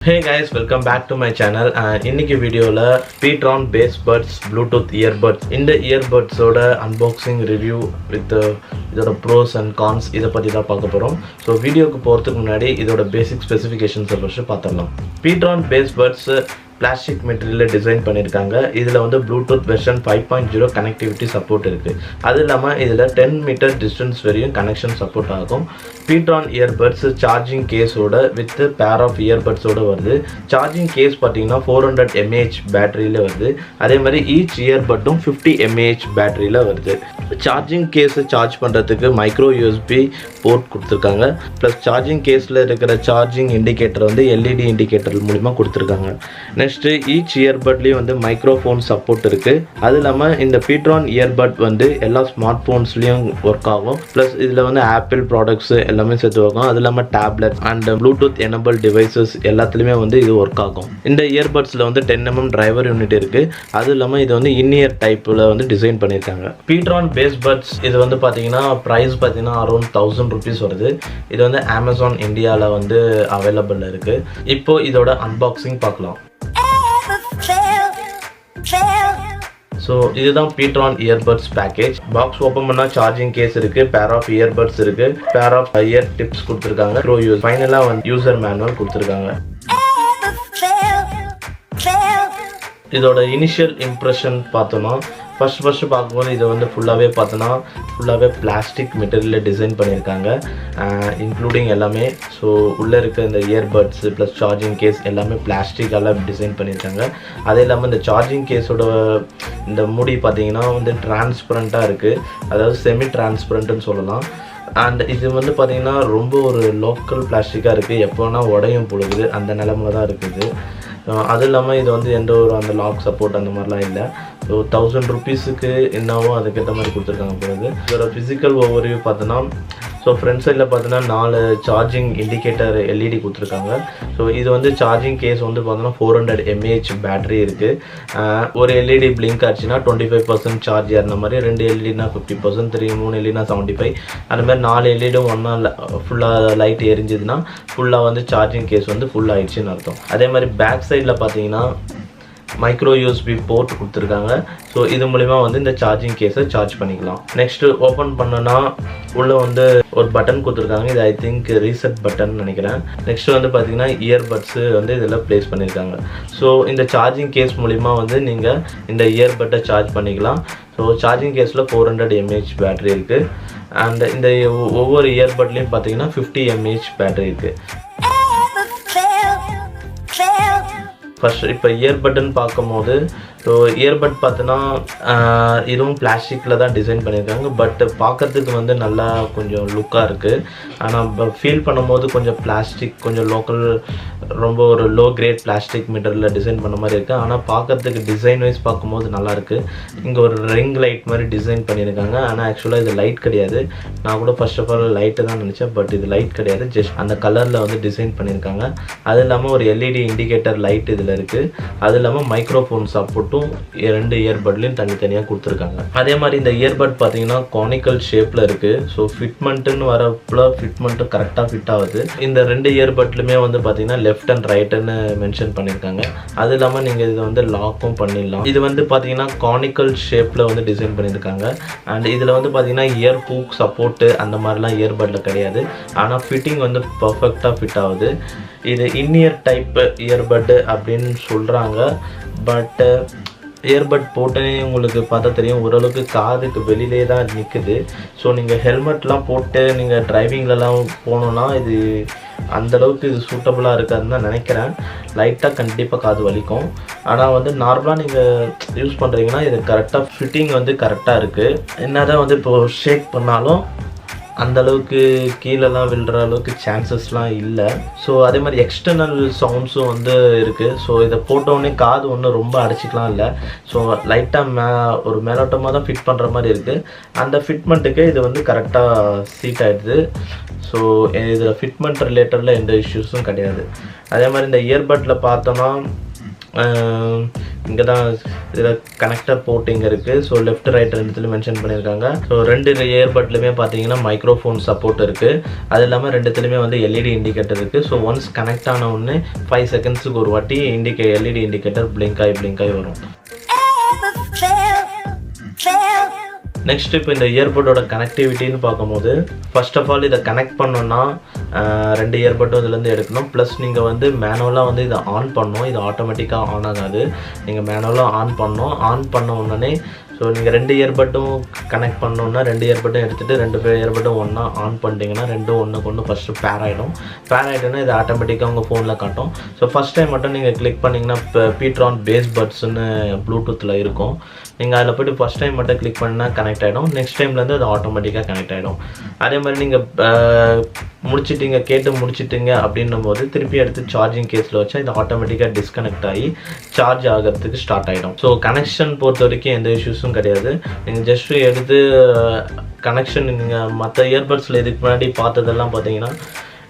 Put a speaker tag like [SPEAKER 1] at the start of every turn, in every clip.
[SPEAKER 1] Hey guys, welcome back to my channel. இன்னைக்கு வீடியோல Speedtron Bass Buds Bluetooth earbuds இந்த earbuds ஓட unboxing review with இதோட pros and cons இத பத்தி தான் பார்க்க போறோம். So வீடியோக்கு போறதுக்கு முன்னாடி இதோட basic specifications ஃபர்ஸ்ட் பார்த்தறலாம். Speedtron Bass Buds பிளாஸ்டிக் மெட்டீரியலில் டிசைன் பண்ணியிருக்காங்க. இதில் வந்து ப்ளூடூத் வெர்ஷன் 5.0 கனெக்டிவிட்டி சப்போர்ட் இருக்குது. அது இல்லாமல் இதில் 10 மீட்டர் டிஸ்டன்ஸ் வரையும் கனெக்ஷன் சப்போர்ட் ஆகும். Speedtron இயர்பட்ஸ் சார்ஜிங் கேஸோட வித் பேர் ஆஃப் இயர்பட்ஸோடு வருது. சார்ஜிங் கேஸ் பார்த்தீங்கன்னா 400 mAh பேட்டரியில் வருது. அதே மாதிரி ஈச் இயர்பட்டும் 50 mAh பேட்டரியில் வருது. சார்ஜிங் கேஸை சார்ஜ் பண்ணுறதுக்கு மைக்ரோ யூஎஸ்பி போர்ட் கொடுத்துருக்காங்க. ப்ளஸ் சார்ஜிங் கேஸில் இருக்கிற சார்ஜிங் இண்டிகேட்டர் வந்து LED இண்டிகேட்டர் மூலிமா கொடுத்துருக்காங்க. நெக்ஸ்ட்டு ஈச் இயர்பட்லேயும் வந்து மைக்ரோஃபோன் சப்போர்ட் இருக்குது. அது இல்லாமல் இந்த Speedtron இயர்பட் வந்து எல்லா ஸ்மார்ட் ஃபோன்ஸ்லேயும் ஒர்க் ஆகும். ப்ளஸ் இதில் வந்து ஆப்பிள் ப்ராடக்ட்ஸு எல்லாமே சேர்த்து ஆகும். அது இல்லாமல் tablet and Bluetooth enable devices எல்லாத்துலேயுமே வந்து இது ஒர்க் ஆகும். இந்த இயர்பட்ஸில் வந்து 10 mm டிரைவர் யூனிட் இருக்குது. அது இல்லாமல் இது வந்து இன்இயர் டைப்பில் வந்து டிசைன் பண்ணியிருக்காங்க. Speedtron பேஸ் பட்ஸ் இது வந்து பார்த்தீங்கன்னா ப்ரைஸ் பார்த்தீங்கன்னா அரௌண்ட் 1000 rupees வருது. இது வந்து Amazon இந்தியாவில் வந்து அவைலபிள் இருக்குது. இப்போது இதோட அன்பாக்சிங் பார்க்கலாம். ஸோ இதுதான் Speedtron earbuds package. Box open பண்ணால் சார்ஜிங் கேஸ் இருக்குது, பேர் ஆஃப் இயர்பட்ஸ் இருக்குது, பேர் ஆஃப் இயர் டிப்ஸ் கொடுத்துருக்காங்க, ஃபைனலாக வந்து யூசர் மேனுவல் கொடுத்துருக்காங்க. இதோட இனிஷியல் இம்ப்ரெஷன் பார்த்தோன்னா ஃபர்ஸ்ட் பார்க்கும்போது இதை வந்து ஃபுல்லாகவே பிளாஸ்டிக் மெட்டீரியலில் டிசைன் பண்ணியிருக்காங்க, இன்க்ளூடிங் எல்லாமே. ஸோ உள்ளே இருக்க இந்த இயர்பட்ஸ் ப்ளஸ் சார்ஜிங் கேஸ் எல்லாமே பிளாஸ்டிக்கால் டிசைன் பண்ணியிருக்காங்க. அதே இல்லாமல் இந்த சார்ஜிங் கேஸோட இந்த மூடி பார்த்தீங்கன்னா வந்து டிரான்ஸ்பரண்ட்டாக இருக்குது, அதாவது செமி டிரான்ஸ்பரண்ட்டுன்னு சொல்லலாம். அண்ட் இது வந்து பார்த்திங்கன்னா ரொம்ப ஒரு லோக்கல் பிளாஸ்டிக்காக இருக்குது, எப்போ வேணால் உடையும் பொழுது அந்த நிலமையில தான் இருக்குது. அது இல்லாமல் இது வந்து எந்த ஒரு அந்த லாக் சப்போர்ட் அந்த மாதிரிலாம் இல்லை. ஸோ 1000 rupeesக்கு என்னவோ அதுக்கேற்ற மாதிரி கொடுத்துருக்காங்க பிறகு. இதோட ஃபிசிக்கல் ஓவர்வியூ பார்த்தோன்னா ஸோ ஃப்ரண்ட் சைடில் பார்த்தோன்னா 4 சார்ஜிங் இண்டிகேட்டர் LED கொடுத்துருக்காங்க. ஸோ இது வந்து சார்ஜிங் கேஸ் வந்து பார்த்தோன்னா 400 mAh பேட்டரி இருக்குது. ஒரு LED பிளிங்க் ஆச்சுன்னா 25% சார்ஜ் ஏறின மாதிரி, 2 LEDனா 50%, 3 LEDனா 75%, அந்த மாதிரி 4 LEDயும் ஒன்றா ஃபுல்லாக லைட் எரிஞ்சுதுன்னா ஃபுல்லாக வந்து சார்ஜிங் கேஸ் வந்து ஃபுல் ஆகிடுச்சின்னு அர்த்தம். அதே மாதிரி பேக் சைடில் பார்த்தீங்கன்னா மைக்ரோ யூஎஸ்பி போர்ட் கொடுத்துருக்காங்க. ஸோ இது மூலிமா வந்து இந்த சார்ஜிங் கேஸை சார்ஜ் பண்ணிக்கலாம். நெக்ஸ்ட்டு ஓப்பன் பண்ணோன்னா உள்ளே வந்து ஒரு பட்டன் கொடுத்துருக்காங்க. இது ஐ திங்க் ரீசெட் பட்டன் நினைக்கிறேன். நெக்ஸ்ட்டு வந்து பார்த்தீங்கன்னா இயர்பட்ஸு வந்து இதில் ப்ளேஸ் பண்ணியிருக்காங்க. ஸோ இந்த சார்ஜிங் கேஸ் மூலிமா வந்து நீங்கள் இந்த இயர்பட்டை சார்ஜ் பண்ணிக்கலாம். ஸோ சார்ஜிங் கேஸில் 400 mAh பேட்டரி இருக்குது. அண்ட் இந்த ஒவ்வொரு இயர்பட்லேயும் பார்த்தீங்கன்னா 50 mAh பேட்டரி இருக்குது. ஃபர்ஸ்ட் இப்போ இயர்பட்டுன்னு பார்க்கும்போது ஸோ இயர்பட் பார்த்தோன்னா இதுவும் பிளாஸ்டிக்கில் தான் டிசைன் பண்ணியிருக்காங்க. பட் பார்க்குறதுக்கு வந்து நல்லா கொஞ்சம் லுக்காக இருக்குது. ஆனால் ஃபீல் பண்ணும்போது கொஞ்சம் பிளாஸ்டிக், கொஞ்சம் லோக்கல், ரொம்ப ஒரு லோ கிரேட் பிளாஸ்டிக் மெட்டீரியலில் டிசைன் பண்ண மாதிரி இருக்குது. ஆனால் பார்க்குறதுக்கு டிசைன் வைஸ் பார்க்கும்போது நல்லாயிருக்கு. இங்கே ஒரு ரிங் லைட் மாதிரி டிசைன் பண்ணியிருக்காங்க. ஆனால் ஆக்சுவலாக இது லைட் கிடையாது. நான் கூட ஃபர்ஸ்ட் ஆஃப் ஆல் லைட்டு தான் நினச்சேன், பட் இது லைட் கிடையாது, ஜஸ்ட் அந்த கலரில் வந்து டிசைன் பண்ணியிருக்காங்க. அது இல்லாமல் ஒரு LED இண்டிகேட்டர் லைட் இதில் இருக்குது. அது இல்லாமல் மைக்ரோஃபோன் சப்போர்ட் 2 இயர்பட்லையும் தனித்தனியாக கொடுத்துருக்காங்க. அதே மாதிரி இந்த இயர்பட் பார்த்தீங்கன்னா கானிக்கல் ஷேப்பில் இருக்குது. ஸோ ஃபிட்மெண்ட்டுன்னு வரப்போ ஃபிட்மெண்ட்டும் கரெக்டாக ஃபிட் ஆகுது. இந்த 2 இயர்பட்லுமே வந்து பார்த்தீங்கன்னா லெஃப்ட் அண்ட் ரைட்டுன்னு மென்ஷன் பண்ணியிருக்காங்க. அது இல்லாமல் நீங்கள் இதை வந்து லாக்கும் பண்ணிடலாம். இது வந்து பார்த்தீங்கன்னா கானிக்கல் ஷேப்பில் வந்து டிசைன் பண்ணியிருக்காங்க. அண்ட் இதில் வந்து பார்த்தீங்கன்னா இயர் ஹூக் சப்போர்ட்டு அந்த மாதிரிலாம் இயர்பட்டில் கிடையாது. ஆனால் ஃபிட்டிங் வந்து பர்ஃபெக்டாக ஃபிட் ஆகுது. இது இன்இயர் டைப் இயர்பட்டு அப்படின்னு சொல்கிறாங்க. பட் இயர்பட் போட்டே உங்களுக்கு பார்த்தா தெரியும், ஓரளவுக்கு காதுக்கு வெளியிலே தான் நிற்குது. ஸோ நீங்கள் ஹெல்மெட்லாம் போட்டு நீங்கள் டிரைவிங்லலாம் போனோன்னா இது அந்தளவுக்கு இது சூட்டபுளாக இருக்காதுன்னு தான் நினைக்கிறேன். லைட்டாக கண்டிப்பாக காது வலிக்கும். ஆனால் வந்து நார்மலாக நீங்கள் யூஸ் பண்ணுறீங்கன்னா இது கரெக்டாக ஃபிட்டிங் வந்து கரெக்டாக இருக்குது. என்ன தான் வந்து இப்போது ஷேக் பண்ணாலும் அந்தளவுக்கு கீழெல்லாம் விழுற அளவுக்கு சான்சஸ்லாம் இல்லை. ஸோ அதே மாதிரி எக்ஸ்டர்னல் சவுண்ட்ஸும் வந்து இருக்குது. ஸோ இதை போட்டோடனே காது ஒன்றும் ரொம்ப அடைச்சிக்கலாம் இல்லை. ஸோ லைட்டாக ஒரு மேலோட்டமாக தான் ஃபிட் பண்ணுற மாதிரி இருக்குது. அந்த ஃபிட்மெண்ட்டுக்கு இது வந்து கரெக்டாக சீட் ஆகிடுது. ஸோ இதில் ஃபிட்மெண்ட் ரிலேட்டடில் எந்த இஷ்யூஸும் கிடையாது. அதே மாதிரி இந்த இயர்பட்டில் பார்த்தோன்னா இங்கே தான் இதில் கனெக்டர் போர்ட் இங்கே இருக்குது. ஸோ லெஃப்ட் ரைட் ரெண்டுத்துலையும் மென்ஷன் பண்ணியிருக்காங்க. ஸோ 2 இயர்பட்லையுமே பார்த்தீங்கன்னா மைக்ரோஃபோன் சப்போர்ட் இருக்குது. அது இல்லாமல் 2த்துலையுமே வந்து எல்இடி இண்டிகேட்டர் இருக்குது. ஸோ ஒன்ஸ் கனெக்ட் ஆன உடனே 5 செகண்ட்ஸுக்கு ஒரு வாட்டி எல்இடி இண்டிகேட்டர் பிளிங்க் ஆகி வரும். நெக்ஸ்ட் இப்போ இந்த இயர்பட்டோட கனெக்டிவிட்டின்னு பார்க்கும்போது ஃபர்ஸ்ட் ஆஃப் ஆல் இதை கனெக்ட் பண்ணோன்னா 2 இயர்பட்டும் இதுலேருந்து எடுக்கணும். ப்ளஸ் நீங்கள் வந்து மேனுவலாக வந்து இதை ஆன் பண்ணணும். இது ஆட்டோமேட்டிக்காக ஆன் ஆகாது. நீங்கள் மேனுவலாக ஆன் பண்ணணும். ஆன் பண்ண உடனே ஸோ நீங்கள் 2 இயர்பட்டும் கனெக்ட் பண்ணோன்னா 2 இயர்பட்டும் எடுத்துகிட்டு 2 இயர்பட்டும் ஒன்றா ஆன் பண்ணிட்டீங்கன்னா 2 ஒன்றுக்கு ஒன்று ஃபஸ்ட்டு பேர் ஆகிடும்னா இது ஆட்டோமேட்டிக்காக உங்கள் ஃபோனில் காட்டும். ஸோ ஃபஸ்ட் டைம் மட்டும் நீங்கள் கிளிக் பண்ணிங்கன்னா இப்போ பீட்ரான் பேஸ் பட்ஸ்ன்னு ப்ளூடூத்தில் இருக்கும். நீங்கள் அதில் போய்ட்டு ஃபஸ்ட் டைம் மட்டும் கிளிக் பண்ணால் கனெக்ட் ஆகிடும். நெக்ஸ்ட் டைம்லேருந்து அது ஆட்டோமேட்டிக்காக கனெக்ட் ஆகிடும். அதே மாதிரி நீங்கள் கேட்டு முடிச்சிட்டிங்க அப்படின்னும் போது திருப்பி எடுத்து சார்ஜிங் கேஸில் வச்சா இது ஆட்டோமேட்டிக்காக டிஸ்கனெக்ட் ஆகி சார்ஜ் ஆகிறதுக்கு ஸ்டார்ட் ஆகிடும். ஸோ கனெக்ஷன் பொறுத்த வரைக்கும் எந்த இஷ்யூஸும் கிடையாது. நீங்கள் ஜஸ்ட் எடுத்து கனெக்ஷன் நீங்கள் மற்ற இயர்பட்ஸில் இதுக்கு முன்னாடி பார்த்ததெல்லாம் பார்த்தீங்கன்னா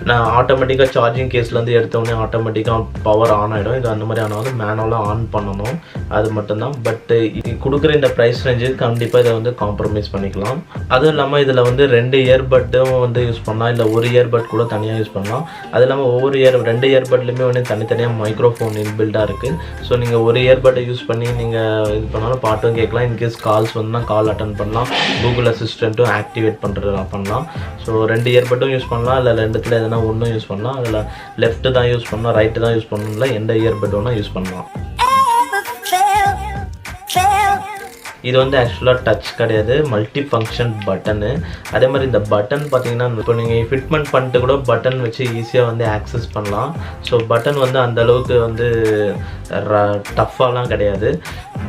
[SPEAKER 1] நான் ஆட்டோமேட்டிக்காக சார்ஜிங் கேஸ்லேருந்து எடுத்தோடனே ஆட்டோமேட்டிக்காக பவர் ஆன் ஆகிடும். இது அந்த மாதிரி ஆனாலும் மேனுவலாக ஆன் பண்ணணும், அது மட்டும்தான். பட் இது கொடுக்குற இந்த ப்ரைஸ் ரேஞ்சுக்கு கண்டிப்பாக இதை வந்து காம்ப்ரமைஸ் பண்ணிக்கலாம். அதுவும் இல்லாமல் இதில் வந்து 2 இயர்பட்டும் வந்து யூஸ் பண்ணலாம், இல்லை ஒரு இயர்பட் கூட தனியாக யூஸ் பண்ணலாம். அது இல்லாமல் ஒவ்வொரு 2 இயர்பட்லேயுமே வந்து தனித்தனியாக மைக்ரோஃபோன் இன்பில்டாக இருக்குது. ஸோ நீங்கள் ஒரு இயர்பட்டை யூஸ் பண்ணி நீங்கள் இது பண்ணாலும் பாட்டும் கேட்கலாம். இன்கேஸ் கால்ஸ் வந்தால் கால் அட்டன் பண்ணலாம். கூகுள் அசிஸ்டண்ட்டும் ஆக்டிவேட் பண்ணலாம். ஸோ 2 இயர்பட்டும் யூஸ் பண்ணலாம், இல்லை 2த்துல ஒன்றும் யூஸ் பண்ணலாம். அதில் லெஃப்ட்டு தான் யூஸ் பண்ணலாம், ரைட்டு தான் யூஸ் பண்ணல, எந்த இயர்பட் வேணால் யூஸ் பண்ணலாம். இது வந்து ஆக்சுவலாக டச் கிடையாது, மல்டி ஃபங்க்ஷன் பட்டனு. அதே மாதிரி இந்த பட்டன் பார்த்தீங்கன்னா இப்போ நீங்கள் ஃபிட்மெண்ட் பண்ணிட்டு கூட பட்டன் வச்சு ஈஸியாக வந்து ஆக்சஸ் பண்ணலாம். ஸோ பட்டன் வந்து அந்தளவுக்கு வந்து டஃப்பாலாம் கிடையாது.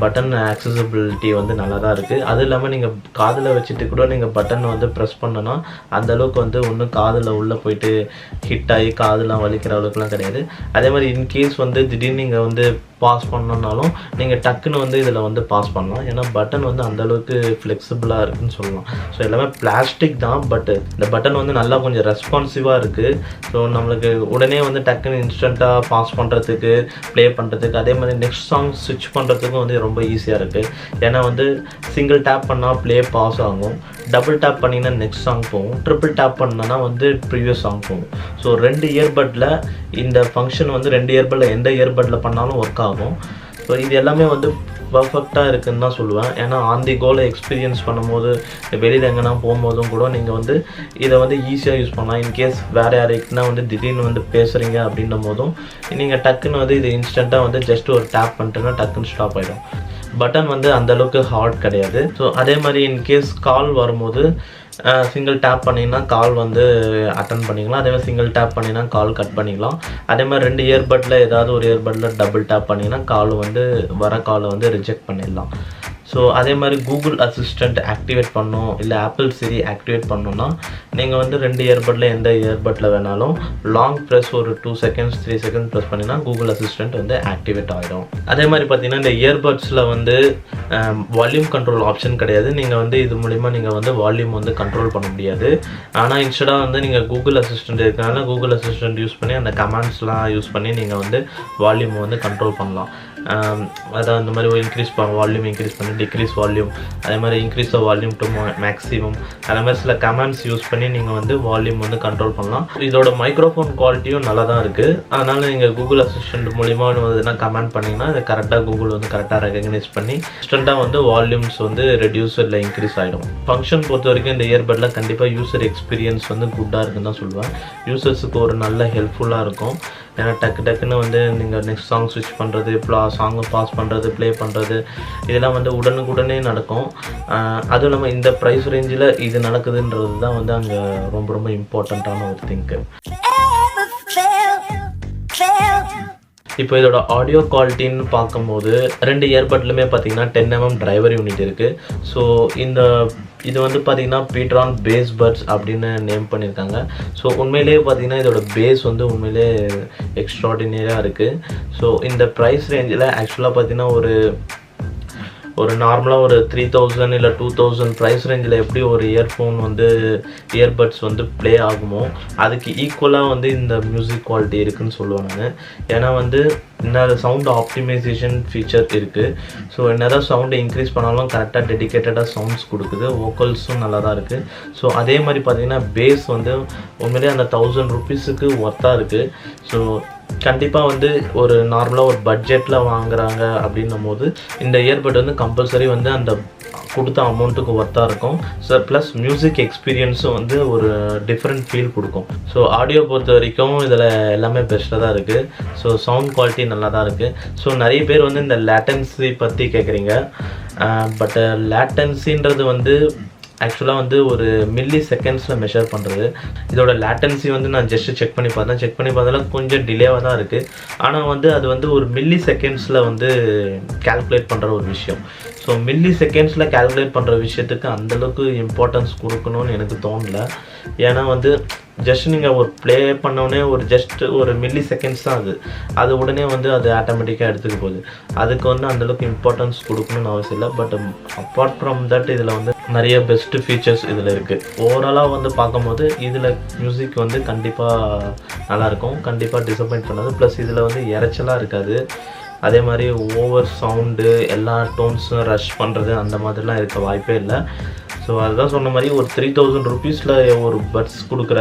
[SPEAKER 1] பட்டன் ஆக்சசபிலிட்டி வந்து நல்லா தான் இருக்குது. அது இல்லாமல் நீங்கள் காதில் வச்சுட்டு கூட நீங்கள் பட்டன் வந்து ப்ரெஸ் பண்ணனா அந்தளவுக்கு வந்து ஒன்றும் காதில் உள்ளே போயிட்டு ஹிட் ஆகி காதெலாம் வலிக்கிற அளவுக்குலாம் கிடையாது. அதே மாதிரி இன்கேஸ் வந்து திடீர்னு நீங்கள் வந்து பாஸ் பண்ணனாலும் நீங்கள் டக்குன்னு வந்து இதில் வந்து பாஸ் பண்ணலாம். ஏன்னா பட்டன் வந்து அந்தளவுக்கு ஃப்ளெக்சிபிளாக இருக்குதுன்னு சொல்லலாம். ஸோ எல்லாமே பிளாஸ்டிக் தான், பட் இந்த பட்டன் வந்து நல்லா கொஞ்சம் ரெஸ்பான்சிவாக இருக்குது. ஸோ நம்மளுக்கு உடனே வந்து டக்குன்னு இன்ஸ்டண்ட்டாக பாஸ் பண்ணுறதுக்கு, ப்ளே பண்ணுறதுக்கு, அதே மாதிரி நெக்ஸ்ட் சாங் ஸ்விட்ச் பண்ணுறதுக்கும் வந்து ரொம்ப ஈஸியாக இருக்குது. ஏன்னா வந்து சிங்கிள் டேப் பண்ணால் ப்ளே பாஸ் ஆகும், டபுள் டேப் பண்ணிங்கன்னா நெக்ஸ்ட் சாங் போகும், ட்ரிபிள் டேப் பண்ணனா வந்து ப்ரீவியஸ் சாங் போகும். ஸோ 2 இயர்பட்டில் இந்த ஃபங்க்ஷன் வந்து 2 இயர்பட்டில் எந்த இயர்பட்டில் பண்ணாலும் ஒர்க் ஆகும். ஸோ இது எல்லாமே வந்து பர்ஃபெக்டாக இருக்குதுன்னு தான் சொல்லுவேன். ஏன்னா ஆன் தி கோலை எக்ஸ்பீரியன்ஸ் பண்ணும்போது வெளியில் எங்கன்னா போகும்போதும் கூட நீங்கள் வந்து இதை வந்து ஈஸியாக யூஸ் பண்ணலாம். இன்கேஸ் வேறு யாருக்குன்னா வந்து திடீர்னு வந்து பேசுகிறீங்க அப்படின்னும் போதும் நீங்கள் டக்குன்னு வந்து இது இன்ஸ்டண்ட்டாக வந்து ஜஸ்ட் ஒரு டேப் பண்ணிட்டுன்னா டக்குன்னு ஸ்டாப் ஆகிடும். பட்டன் வந்து அந்தளவுக்கு ஹார்ட் கிடையாது. ஸோ அதே மாதிரி இன்கேஸ் கால் வரும்போது சிங்கிள் டேப் பண்ணிங்கன்னா கால் வந்து அட்டன் பண்ணிக்கலாம். அதே மாதிரி சிங்கிள் டேப் பண்ணிங்கன்னா கால் கட் பண்ணிக்கலாம். அதே மாதிரி 2 இயர்பட்டில் ஏதாவது ஒரு இயர்பட்டில் டபுள் டேப் பண்ணிங்கன்னா கால் வந்து வர காலை வந்து ரிஜெக்ட் பண்ணிடலாம். ஸோ அதே மாதிரி கூகுள் அசிஸ்டண்ட் ஆக்டிவேட் பண்ணணும், இல்லை ஆப்பிள் சிரி ஆக்டிவேட் பண்ணணுன்னா நீங்கள் வந்து 2 இயர்பட்டில் எந்த இயர்பட்டில் வேணாலும் லாங் ப்ரெஸ் ஒரு 2 செகண்ட்ஸ் 3 செகண்ட்ஸ் ப்ரெஸ் பண்ணிங்கன்னா கூகுள் அசிஸ்டண்ட் வந்து ஆக்டிவேட் ஆகிடும். அதே மாதிரி பார்த்தீங்கன்னா இந்த இயர்பட்ஸில் வந்து வால்யூம் கண்ட்ரோல் ஆப்ஷன் கிடையாது. நீங்கள் வந்து இது மூலிமா நீங்கள் வந்து வால்யூம் வந்து கண்ட்ரோல் பண்ண முடியாது. ஆனால் இன்ஸ்டடாக வந்து நீங்கள் கூகுள் அசிஸ்டண்ட் இருக்கிறனால கூகுள் அசிஸ்டண்ட் யூஸ் பண்ணி அந்த கமாண்ட்ஸ்லாம் யூஸ் பண்ணி நீங்கள் வந்து வால்யூம் வந்து கண்ட்ரோல் பண்ணலாம். அதான் இந்த மாதிரி இன்க்ரீஸ் வால்யூம் இன்க்ரீஸ் பண்ணி டிக்ரீஸ் வால்யூம், அதே மாதிரி இன்க்ரீஸ் வால்யூம் டு மேக்ஸிமம், அதே மாதிரி சில கமாண்ட்ஸ் யூஸ் பண்ணி நீங்கள் வந்து வால்யூம் வந்து கண்ட்ரோல் பண்ணலாம். இதோட மைக்ரோஃபோன் குவாலிட்டியும் நல்லா தான் இருக்குது. அதனால் நீங்கள் கூகுள் அசிஸ்டண்ட் மூலிமா வந்து கமெண்ட் பண்ணிங்கன்னா அது கரெக்டாக கூகுள் வந்து கரெக்டாக ரெகக்னைஸ் பண்ணி இன்ஸ்டண்ட்டாக வந்து வால்யூம்ஸ் வந்து ரெடியூஸ் இல்லை இன்க்ரீஸ் ஆகிடும். ஃபங்க்ஷன் பொறுத்த வரைக்கும் இந்த இயர்பட்டில் கண்டிப்பாக யூசர் எக்ஸ்பீரியன்ஸ் வந்து குட்டாக இருக்குன்னு தான் சொல்லுவேன். யூசர்ஸுக்கு ஒரு நல்ல ஹெல்ப்ஃபுல்லாக இருக்கும். ஏன்னா டக்குன்னு வந்து நீங்கள் நெக்ஸ்ட் சாங் ஸ்விட்ச் பண்ணுறது, சாங்கை பாஸ் பண்ணுறது, ப்ளே பண்ணுறது, இதெல்லாம் வந்து உடனுக்குடனே நடக்கும். அதுவும் இல்லாமல் இந்த ப்ரைஸ் ரேஞ்சில் இது நடக்குதுன்றது தான் வந்து அங்கே ரொம்ப ரொம்ப இம்பார்ட்டண்ட்டான ஒரு திங்க்கு. இப்போ இதோட ஆடியோ குவாலிட்டின்னு பார்க்கும்போது 2 இயர்பட்லுமே பார்த்தீங்கன்னா 10mm டிரைவர் யூனிட் இருக்குது. ஸோ இது வந்து பார்த்திங்கன்னா பீட்ரான் பேஸ் பட்ஸ் அப்படின்னு நேம் பண்ணியிருக்காங்க. ஸோ உண்மையிலேயே பார்த்திங்கன்னா இதோட பேஸ் வந்து உண்மையிலே எக்ஸ்ட்ராடினரியாக இருக்குது. ஸோ இந்த ப்ரைஸ் ரேஞ்சில் ஆக்சுவலாக பார்த்திங்கன்னா ஒரு நார்மலாக ஒரு 3000 இல்லை 2000 ப்ரைஸ் ரேஞ்சில் எப்படி ஒரு இயர்ஃபோன் வந்து இயர்பட்ஸ் வந்து ப்ளே ஆகுமோ அதுக்கு ஈக்குவலாக வந்து இந்த மியூசிக் குவாலிட்டி இருக்குதுன்னு சொல்லுவேன் நான். ஏன்னா வந்து இன்னொரு சவுண்ட் ஆப்டிமைசேஷன் ஃபீச்சர் இருக்குது. ஸோ என்னதான் சவுண்டை இன்க்ரீஸ் பண்ணாலும் கரெக்டாக டெடிக்கேட்டடாக சவுண்ட்ஸ் கொடுக்குது, வோக்கல்ஸும் நல்லா தான் இருக்குது. ஸோ அதே மாதிரி பார்த்திங்கன்னா பேஸ் வந்து உண்மையிலே அந்த 1000 ருபீஸுக்கு ஒர்த்தாக இருக்குது. ஸோ கண்டிப்பாக வந்து ஒரு நார்மலாக ஒரு பட்ஜெட்டில் வாங்குறாங்க அப்படின்னும் போது இந்த இயர்பட் வந்து கம்பல்சரி வந்து அந்த கொடுத்த அமௌண்ட்டுக்கு ஒர்த்தாக இருக்கும். ஸோ ப்ளஸ் மியூசிக் எக்ஸ்பீரியன்ஸும் வந்து ஒரு டிஃப்ரெண்ட் ஃபீல் கொடுக்கும். ஸோ ஆடியோ பொறுத்த வரைக்கும் இதில் எல்லாமே பெஸ்ட்டாக தான் இருக்குது. ஸோ சவுண்ட் குவாலிட்டி நல்லா தான் இருக்குது. ஸோ நிறைய பேர் வந்து இந்த லேட்டன்சி பற்றி கேட்குறீங்க. பட் லேட்டன்சின்றது வந்து ஆக்சுவலாக வந்து ஒரு மில்லி செகண்ட்ஸில் மெஷர் பண்ணுறது. இதோட லேட்டன்சி வந்து நான் ஜஸ்ட்டு செக் பண்ணி பார்த்ததில் கொஞ்சம் டிலேவாக தான் இருக்குது. ஆனால் வந்து அது வந்து ஒரு மில்லி செகண்ட்ஸில் வந்து கால்குலேட் பண்ணுற ஒரு விஷயம். ஸோ மில்லி செகண்ட்ஸில் கால்குலேட் பண்ணுற விஷயத்துக்கு அந்தளவுக்கு இம்பார்ட்டன்ஸ் கொடுக்கணும்னு எனக்கு தோணலை. ஏன்னா வந்து ஜஸ்ட் நீங்கள் ஒரு ப்ளே பண்ணோடனே ஒரு மில்லி செகண்ட்ஸ் தான் அது உடனே வந்து அது ஆட்டோமேட்டிக்காக எடுத்துக்க போகுது. அதுக்கு வந்து அந்தளவுக்கு இம்பார்ட்டன்ஸ் கொடுக்கணும்னு அவசியம் இல்லை. பட் அப்பார்ட் ஃப்ரம் தட் இதில் வந்து நிறைய பெஸ்ட்டு ஃபீச்சர்ஸ் இதில் இருக்குது. ஓவராலாக வந்து பார்க்கும்போது இதில் மியூசிக் வந்து கண்டிப்பாக நல்லாயிருக்கும், கண்டிப்பாக டிசப்பாயிண்ட் பண்ணாது. ப்ளஸ் இதில் வந்து இறைச்சலாக இருக்காது. அதே மாதிரி ஓவர் சவுண்டு எல்லா டோன்ஸும் ரஷ் பண்ணுறது அந்த மாதிரிலாம் இருக்க வாய்ப்பே இல்லை. ஸோ அதுதான் சொன்ன மாதிரி ஒரு 3000 ருபீஸில் ஒரு பட்ஸ் கொடுக்குற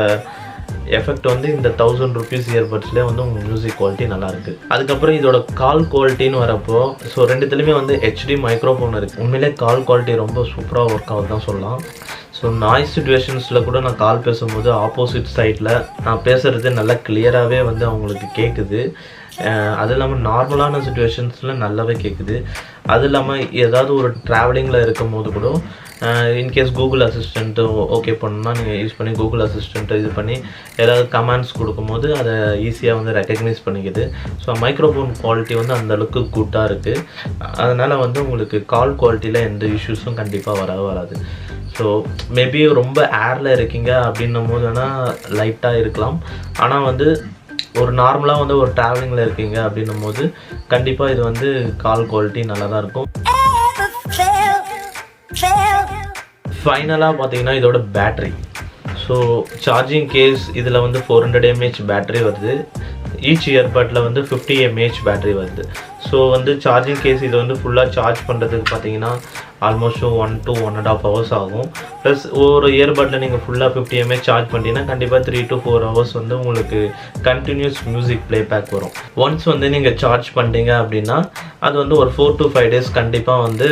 [SPEAKER 1] எஃபெக்ட் வந்து இந்த 1000 ருபீஸ் இயர்பட்ஸ்லேயே வந்து உங்கள் மியூசிக் குவாலிட்டி நல்லாயிருக்கு. அதுக்கப்புறம் இதோட கால் குவாலிட்டின்னு வரப்போ ஸோ ரெண்டுத்துலேயுமே வந்து ஹெச்டி மைக்ரோஃபோன் இருக்குது. உண்மையிலே கால் குவாலிட்டி ரொம்ப சூப்பராக ஒர்க் ஆகுது தான் சொல்லலாம். ஸோ நாய்ஸ் சிச்சுவேஷன்ஸில் கூட நான் கால் பேசும்போது ஆப்போசிட் சைடில் நான் பேசுகிறது நல்லா கிளியராகவே வந்து அவங்களுக்கு கேட்குது. அது இல்லாமல் நார்மலான சுச்சுவேஷன்ஸில் நல்லாவே கேட்குது. அது இல்லாமல் ஏதாவது ஒரு ட்ராவலிங்கில் இருக்கும் போது கூட இன்கேஸ் கூகுள் அசிஸ்டண்ட்டு ஓகே பண்ணணும்னா நீங்கள் யூஸ் பண்ணி கூகுள் அசிஸ்டண்ட்டை இது பண்ணி ஏதாவது கமெண்ட்ஸ் கொடுக்கும்போது அதை ஈஸியாக வந்து ரெக்கக்னைஸ் பண்ணிக்குது. ஸோ மைக்ரோஃபோன் குவாலிட்டி வந்து அந்தளவுக்கு குட்டாக இருக்குது. அதனால் வந்து உங்களுக்கு கால் குவாலிட்டியில் எந்த இஷ்யூஸும் கண்டிப்பாக வராது. ஸோ மேபி ரொம்ப ஏரில் இருக்கீங்க அப்படின்னும் போது வேணால் லைட்டாக இருக்கலாம். ஆனால் வந்து ஒரு நார்மலாக வந்து ஒரு ட்ராவலிங்கில் இருக்கீங்க அப்படின்னும் போது கண்டிப்பாக இது வந்து கால் குவாலிட்டி நல்லா தான் இருக்கும். ஃபைனலாக பார்த்தீங்கன்னா இதோட பேட்ரி. ஸோ சார்ஜிங் கேஸ் இதில் வந்து 400 mAh பேட்ரி வருது. ஈச் இயர்பட்டில் வந்து 50 mAh பேட்ரி வருது. ஸோ வந்து சார்ஜிங் கேஸ் இது வந்து ஃபுல்லாக சார்ஜ் பண்ணுறதுக்கு பார்த்தீங்கன்னா ஆல்மோஸ்ட் 1 to 1.5 hours ஆகும். ப்ளஸ் ஒரு இயர்பட்டில் நீங்கள் ஃபுல்லாக 50 mAh சார்ஜ் பண்ணிட்டீங்கன்னா கண்டிப்பாக 3 to 4 hours வந்து உங்களுக்கு கண்டினியூஸ் மியூசிக் ப்ளேபேக் வரும். ஒன்ஸ் வந்து நீங்கள் சார்ஜ் பண்ணிட்டீங்க அப்படின்னா அது வந்து ஒரு 4 to 5 days கண்டிப்பாக வந்து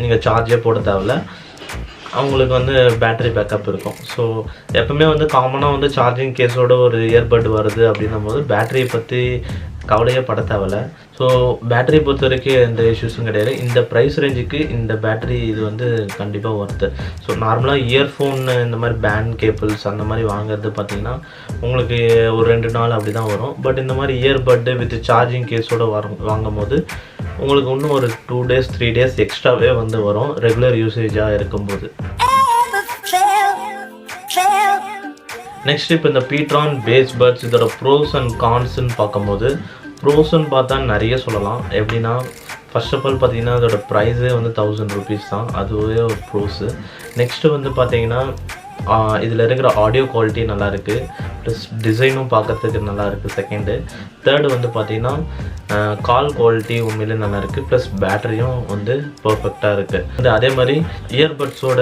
[SPEAKER 1] நீங்கள் சார்ஜே போட தேவையில்ல, அவங்களுக்கு வந்து பேட்டரி பேக்கப் இருக்கும். ஸோ எப்பவுமே வந்து காமனாக வந்து சார்ஜிங் கேஸோட ஒரு இயர்பட் வருது அப்படின்னும் போது பேட்டரியை பற்றி கவலையே பட தேவையில்ல. ஸோ பேட்டரி பொறுத்த வரைக்கும் எந்த இஷ்யூஸும் கிடையாது. இந்த ப்ரைஸ் ரேஞ்சுக்கு இந்த பேட்டரி இது வந்து கண்டிப்பாக ஒர்த்து. ஸோ நார்மலாக இயர்ஃபோன் இந்த மாதிரி பேண்ட் கேபிள்ஸ் அந்த மாதிரி வாங்குறது பார்த்திங்கன்னா உங்களுக்கு ஒரு 2 நாள் அப்படி தான் வரும். பட் இந்த மாதிரி இயர்பட்டு வித் சார்ஜிங் கேஸோடு வாங்கும் போது உங்களுக்கு இன்னும் ஒரு 2 days 3 days எக்ஸ்ட்ராவே வந்து வரும் ரெகுலர் யூசேஜாக இருக்கும்போது. நெக்ஸ்ட் இப்போ இந்த பீட்ரான் பேஸ் பட்ஸ் இதோட ப்ரோஸ் அண்ட் கான்ஸ்ன்னு பார்க்கும்போது ப்ரோஸ்ன்னு பார்த்தா நிறைய சொல்லலாம். எப்படின்னா ஃபர்ஸ்ட் ஆஃப் ஆல் பார்த்தீங்கன்னா அதோட ப்ரைஸே வந்து 1000 rupees தான், அதுவே ஒரு ப்ரோஸு. நெக்ஸ்ட்டு வந்து பார்த்தீங்கன்னா இதில் இருக்கிற ஆடியோ குவாலிட்டி நல்லாயிருக்கு, ப்ளஸ் டிசைனும் பார்க்குறதுக்கு நல்லாயிருக்கு. செகண்டு தேர்டு வந்து பார்த்திங்கன்னா கால் குவாலிட்டி உண்மையிலே நல்லாயிருக்கு, ப்ளஸ் பேட்டரியும் வந்து பர்ஃபெக்டாக இருக்குது. அதே மாதிரி இயர்பட்ஸோட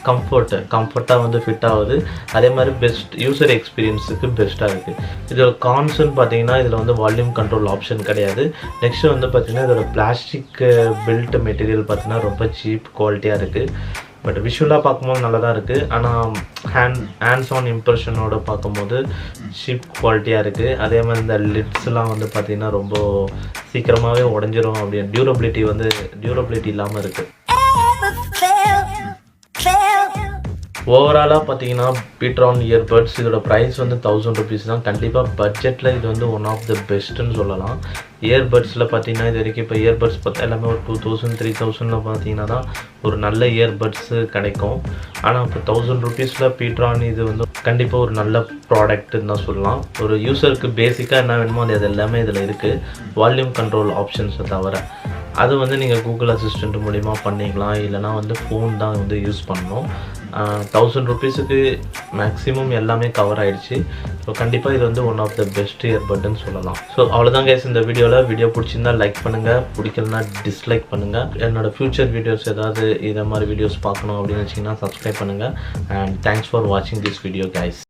[SPEAKER 1] கம்ஃபர்ட்டாக வந்து ஃபிட் ஆகுது. அதே மாதிரி பெஸ்ட் யூசர் எக்ஸ்பீரியன்ஸுக்கு பெஸ்ட்டாக இருக்குது. இதோட கான்ஸ்ன்னு பார்த்தீங்கன்னா இதில் வந்து வால்யூம் கண்ட்ரோல் ஆப்ஷன் கிடையாது. நெக்ஸ்ட்டு வந்து பார்த்திங்கன்னா இதோட பிளாஸ்டிக் பில்ட் மெட்டீரியல் பார்த்திங்கன்னா ரொம்ப சீப் குவாலிட்டியாக இருக்குது. பட் விஷுவலாக பார்க்கும்போது நல்லா தான் இருக்குது. ஆனால் ஹேண்ட்ஸ் ஆன் இம்ப்ரெஷனோட பார்க்கும்போது சீப் குவாலிட்டியாக இருக்குது. அதே மாதிரி இந்த லிட்ஸ்லாம் வந்து பார்த்திங்கன்னா ரொம்ப சீக்கிரமாகவே உடஞ்சிரும். அப்படியே டியூரபிலிட்டி இல்லாமல் இருக்குது. ஓவராலாக பார்த்தீங்கன்னா பீட்ரான் இயர்பட்ஸ் இதோட ப்ரைஸ் வந்து 1000 rupees தான். கண்டிப்பாக பட்ஜெட்டில் இது வந்து ஒன் ஆஃப் த பெஸ்ட்டுன்னு சொல்லலாம். இயர்பட்ஸில் பார்த்தீங்கன்னா இது வரைக்கும் இப்போ இயர்பட்ஸ் பார்த்தா எல்லாமே ஒரு 2000 3000 பார்த்தீங்கன்னா தான் ஒரு நல்ல இயர்பட்ஸு கிடைக்கும். ஆனால் இப்போ 1000 rupees பீட்ரான் இது வந்து கண்டிப்பாக ஒரு நல்ல ப்ராடக்ட்டுன்னு தான் சொல்லலாம். ஒரு யூஸருக்கு பேசிக்காக என்ன வேணுமோ அது எல்லாமே இதில் இருக்குது, வால்யூம் கண்ட்ரோல் ஆப்ஷன்ஸை தவிர. அது வந்து நீங்கள் கூகுள் அசிஸ்டண்ட் மூலிமா பண்ணிக்கலாம். இல்லைனா வந்து ஃபோன் தான் வந்து யூஸ் பண்ணணும். 1000 ருபீஸுக்கு மேக்ஸிமம் எல்லாமே கவர் ஆகிடுச்சு. ஸோ கண்டிப்பாக இது வந்து ஒன் ஆஃப் த பெஸ்ட் இயர்பட்னு சொல்லலாம். ஸோ அவ்வளோதான் கைஸ் இந்த வீடியோவில். வீடியோ பிடிச்சிருந்தால் லைக் பண்ணுங்கள், பிடிக்கலனா டிஸ்லைக் பண்ணுங்கள். என்னோட ஃப்யூச்சர் வீடியோஸ் ஏதாவது இதை மாதிரி வீடியோஸ் பார்க்கணும் அப்படின்னு வச்சிங்கன்னா சப்ஸ்கிரைப் பண்ணுங்கள். அண்ட் தேங்க்ஸ் ஃபார் வாட்சிங் திஸ் வீடியோ கைஸ்.